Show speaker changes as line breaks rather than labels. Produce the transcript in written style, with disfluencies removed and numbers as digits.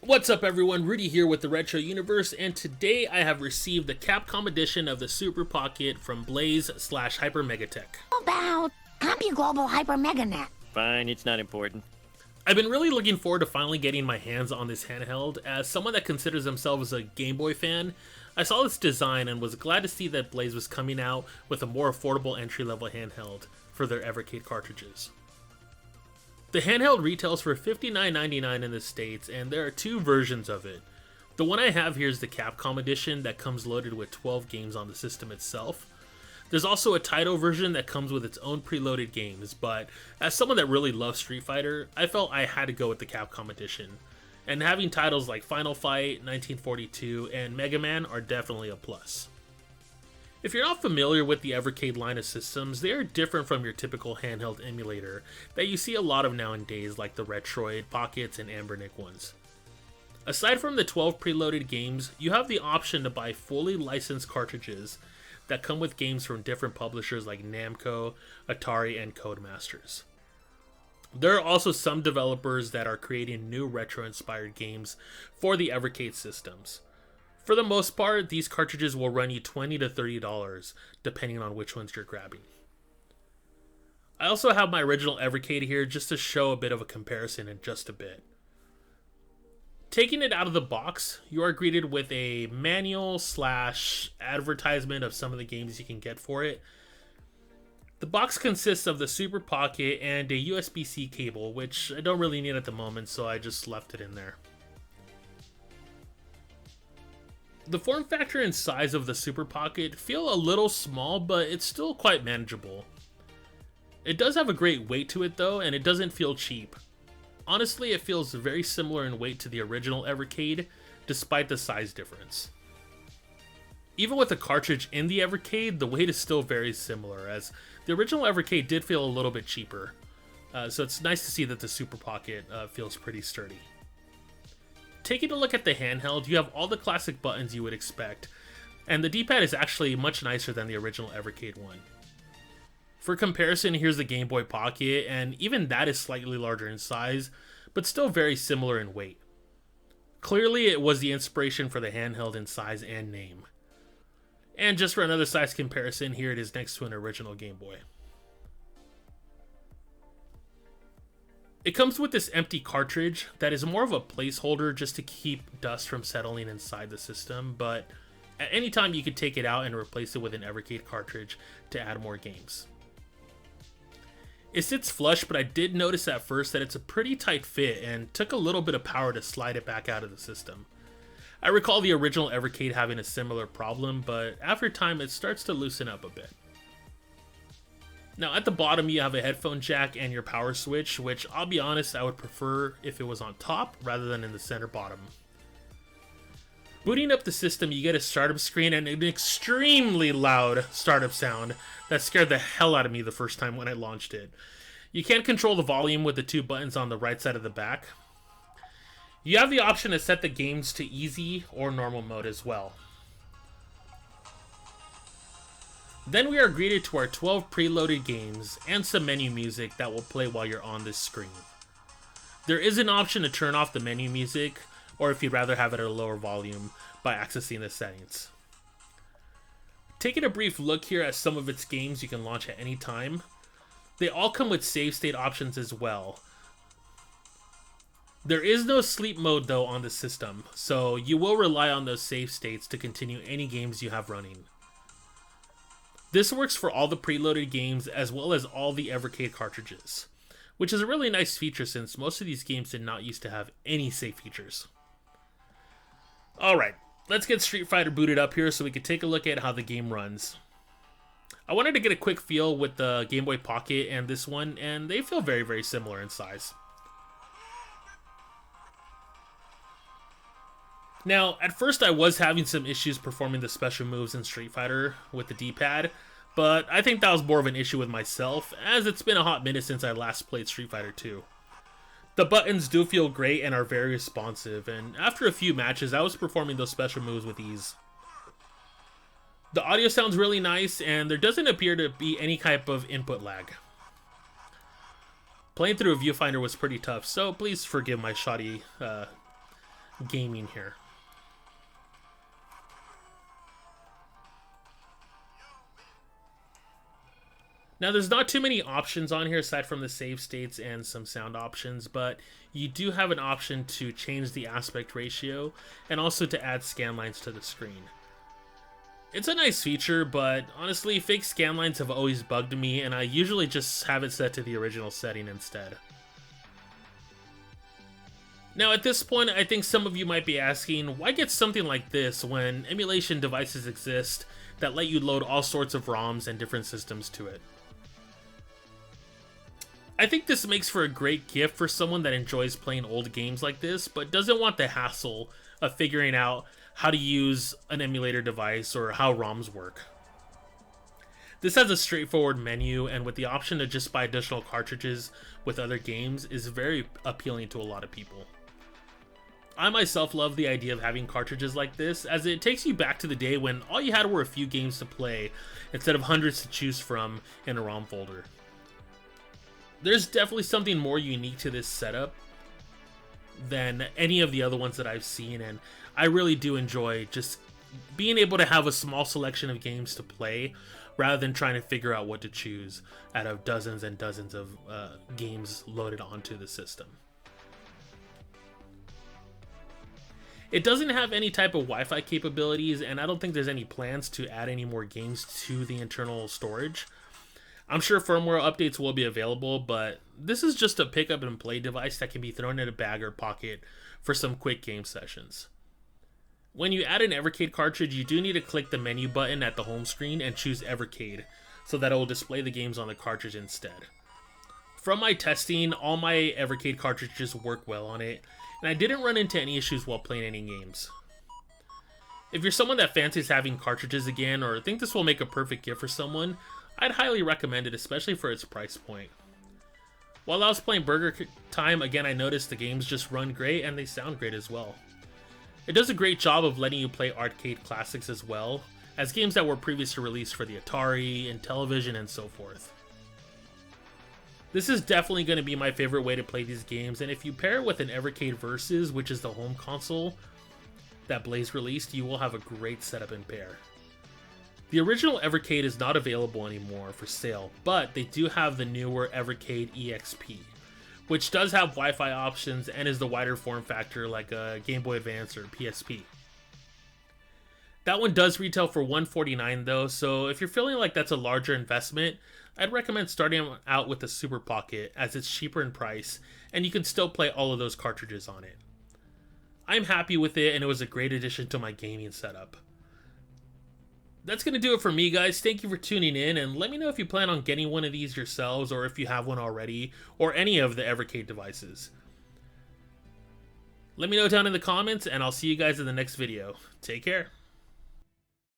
What's up everyone, Rudy here with the Retro Universe, and today I have received the Capcom Edition of the Super Pocket from Blaze/Hyper Megatech.
About CompuGlobal Hyper Meganet.
Fine, it's not important.
I've been really looking forward to finally getting my hands on this handheld. As someone that considers themselves a Game Boy fan, I saw this design and was glad to see that Blaze was coming out with a more affordable entry-level handheld for their Evercade cartridges. The handheld retails for $59.99 in the States, and there are two versions of it. The one I have here is the Capcom Edition that comes loaded with 12 games on the system itself. There's also a Taito version that comes with its own preloaded games, but as someone that really loves Street Fighter, I felt I had to go with the Capcom Edition. And having titles like Final Fight, 1942, and Mega Man are definitely a plus. If you're not familiar with the Evercade line of systems, they are different from your typical handheld emulator that you see a lot of nowadays, like the Retroid, Pockets, and Ambernic ones. Aside from the 12 preloaded games, you have the option to buy fully licensed cartridges that come with games from different publishers like Namco, Atari, and Codemasters. There are also some developers that are creating new retro-inspired games for the Evercade systems. For the most part, these cartridges will run you $20 to $30, depending on which ones you're grabbing. I also have my original Evercade here just to show a bit of a comparison in just a bit. Taking it out of the box, you are greeted with a manual / advertisement of some of the games you can get for it. The box consists of the Super Pocket and a USB-C cable, which I don't really need at the moment, so I just left it in there. The form factor and size of the Super Pocket feel a little small, but it's still quite manageable. It does have a great weight to it though, and it doesn't feel cheap. Honestly, it feels very similar in weight to the original Evercade, despite the size difference. Even with the cartridge in the Evercade, the weight is still very similar, as the original Evercade did feel a little bit cheaper. So it's nice to see that the Super Pocket feels pretty sturdy. Taking a look at the handheld, you have all the classic buttons you would expect, and the D-pad is actually much nicer than the original Evercade one. For comparison, here's the Game Boy Pocket, and even that is slightly larger in size, but still very similar in weight. Clearly, it was the inspiration for the handheld in size and name. And just for another size comparison, here it is next to an original Game Boy. It comes with this empty cartridge that is more of a placeholder just to keep dust from settling inside the system, but at any time you could take it out and replace it with an Evercade cartridge to add more games. It sits flush, but I did notice at first that it's a pretty tight fit and took a little bit of power to slide it back out of the system. I recall the original Evercade having a similar problem, but after time it starts to loosen up a bit. Now at the bottom you have a headphone jack and your power switch, which I'll be honest, I would prefer if it was on top rather than in the center bottom. Booting up the system, you get a startup screen and an extremely loud startup sound that scared the hell out of me the first time when I launched it. You can control the volume with the two buttons on the right side of the back. You have the option to set the games to easy or normal mode as well. Then we are greeted to our 12 preloaded games and some menu music that will play while you're on this screen. There is an option to turn off the menu music, or if you'd rather have it at a lower volume, by accessing the settings. Taking a brief look here at some of its games you can launch at any time. They all come with save state options as well. There is no sleep mode though on the system, so you will rely on those save states to continue any games you have running. This works for all the preloaded games as well as all the Evercade cartridges, which is a really nice feature since most of these games did not used to have any save features. Alright, let's get Street Fighter booted up here so we can take a look at how the game runs. I wanted to get a quick feel with the Game Boy Pocket and this one, and they feel very similar in size. Now, at first I was having some issues performing the special moves in Street Fighter with the D-pad, but I think that was more of an issue with myself, as it's been a hot minute since I last played Street Fighter 2. The buttons do feel great and are very responsive, and after a few matches I was performing those special moves with ease. The audio sounds really nice, and there doesn't appear to be any type of input lag. Playing through a viewfinder was pretty tough, so please forgive my shoddy gaming here. Now, there's not too many options on here aside from the save states and some sound options, but you do have an option to change the aspect ratio and also to add scan lines to the screen. It's a nice feature, but honestly, fake scan lines have always bugged me, and I usually just have it set to the original setting instead. Now, at this point, I think some of you might be asking, why get something like this when emulation devices exist that let you load all sorts of ROMs and different systems to it? I think this makes for a great gift for someone that enjoys playing old games like this, but doesn't want the hassle of figuring out how to use an emulator device or how ROMs work. This has a straightforward menu, and with the option to just buy additional cartridges with other games is very appealing to a lot of people. I myself love the idea of having cartridges like this, as it takes you back to the day when all you had were a few games to play instead of hundreds to choose from in a ROM folder. There's definitely something more unique to this setup than any of the other ones that I've seen, and I really do enjoy just being able to have a small selection of games to play rather than trying to figure out what to choose out of dozens and dozens of games loaded onto the system. It doesn't have any type of Wi-Fi capabilities, and I don't think there's any plans to add any more games to the internal storage. I'm sure firmware updates will be available, but this is just a pick up and play device that can be thrown in a bag or pocket for some quick game sessions. When you add an Evercade cartridge, you do need to click the menu button at the home screen and choose Evercade, so that it will display the games on the cartridge instead. From my testing, all my Evercade cartridges work well on it, and I didn't run into any issues while playing any games. If you're someone that fancies having cartridges again, or think this will make a perfect gift for someone, I'd highly recommend it, especially for its price point. While I was playing Burger Time, again I noticed the games just run great and they sound great as well. It does a great job of letting you play arcade classics as well, as games that were previously released for the Atari, and Intellivision, and so forth. This is definitely going to be my favorite way to play these games, and if you pair it with an Evercade Versus, which is the home console that Blaze released, you will have a great setup and pair. The original Evercade is not available anymore for sale, but they do have the newer Evercade EXP, which does have Wi-Fi options and is the wider form factor like a Game Boy Advance or PSP. That one does retail for $149 though, so if you're feeling like that's a larger investment, I'd recommend starting out with the Super Pocket, as it's cheaper in price and you can still play all of those cartridges on it. I'm happy with it, and it was a great addition to my gaming setup. That's going to do it for me, guys. Thank you for tuning in, and let me know if you plan on getting one of these yourselves, or if you have one already, or any of the Evercade devices. Let me know down in the comments, and I'll see you guys in the next video. Take care.